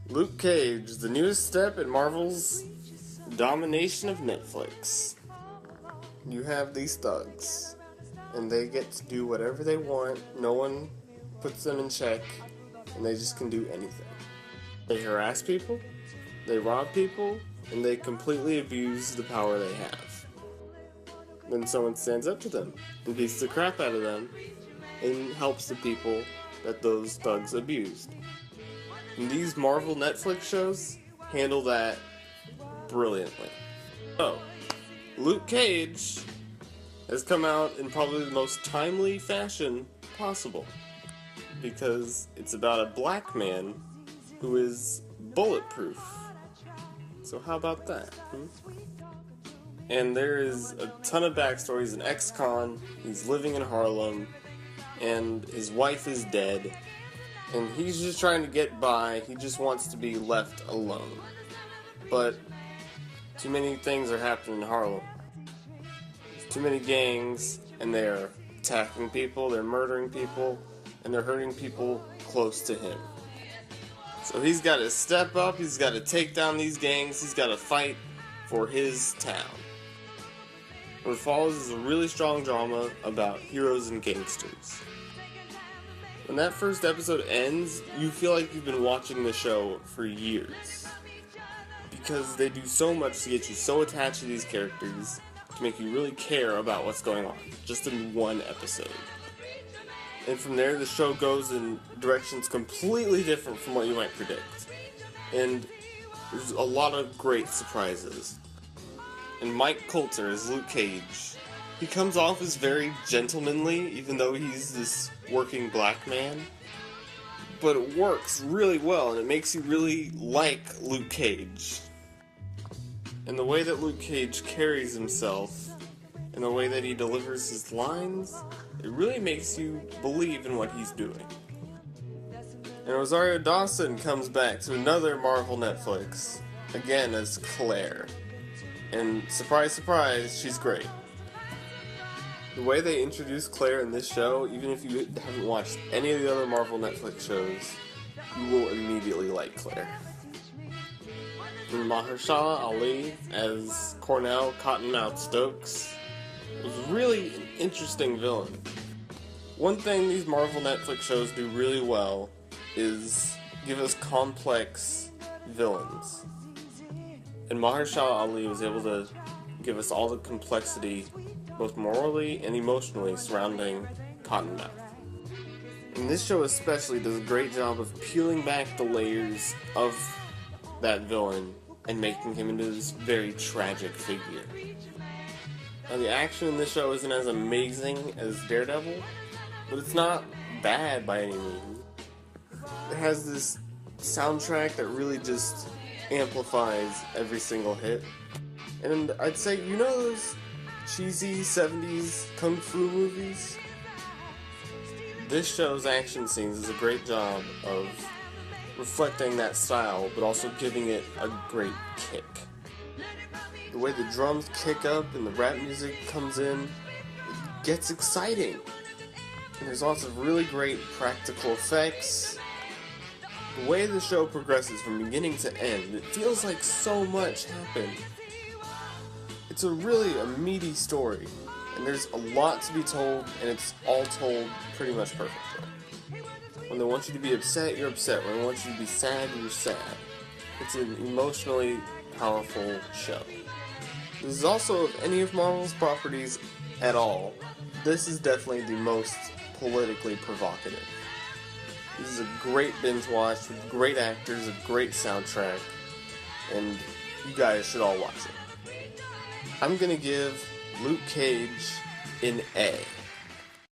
Luke Cage, the newest step in Marvel's domination of Netflix. You have these thugs, and they get to do whatever they want. No one puts them in check, and they just can do anything. They harass people, they rob people, and they completely abuse the power they have. Then someone stands up to them and beats the crap out of them and helps the people that those thugs abused. And these Marvel Netflix shows handle that brilliantly. So, Luke Cage has come out in probably the most timely fashion possible, because it's about a black man who is bulletproof. So how about that? And there is a ton of backstory. He's an ex-con, he's living in Harlem, and his wife is dead, and he's just trying to get by. He just wants to be left alone. But too many things are happening in Harlem. There's too many gangs, and they're attacking people, they're murdering people, and they're hurting people close to him. So he's got to step up, he's got to take down these gangs, he's got to fight for his town. What follows is a really strong drama about heroes and gangsters. When that first episode ends, you feel like you've been watching the show for years, because they do so much to get you so attached to these characters, to make you really care about what's going on, just in one episode. And from there, the show goes in directions completely different from what you might predict. And there's a lot of great surprises. And Mike Colter as Luke Cage, he comes off as very gentlemanly, even though he's this working black man. But it works really well, and it makes you really like Luke Cage. And the way that Luke Cage carries himself, and the way that he delivers his lines, it really makes you believe in what he's doing. And Rosario Dawson comes back to another Marvel Netflix, again as Claire. And surprise, surprise, she's great. The way they introduce Claire in this show, even if you haven't watched any of the other Marvel Netflix shows, you will immediately like Claire. And Mahershala Ali as Cornell Cottonmouth Stokes was really an interesting villain. One thing these Marvel Netflix shows do really well is give us complex villains. And Mahershala Ali was able to give us all the complexity, both morally and emotionally, surrounding Cottonmouth. And this show especially does a great job of peeling back the layers of that villain and making him into this very tragic figure. Now, the action in this show isn't as amazing as Daredevil, but it's not bad by any means. It has this soundtrack that really just amplifies every single hit. And I'd say, you know those cheesy 70s kung fu movies? This show's action scenes does a great job of reflecting that style, but also giving it a great kick. The way the drums kick up and the rap music comes in, it gets exciting. And there's lots of really great practical effects. The way the show progresses from beginning to end, it feels like so much happened. It's a meaty story, and there's a lot to be told, and it's all told pretty much perfectly. When they want you to be upset, you're upset. When they want you to be sad, you're sad. It's an emotionally powerful show. This is also, of any of Marvel's properties at all, this is definitely the most politically provocative. This is a great binge watch with great actors, a great soundtrack, and you guys should all watch it. I'm gonna give Luke Cage an A.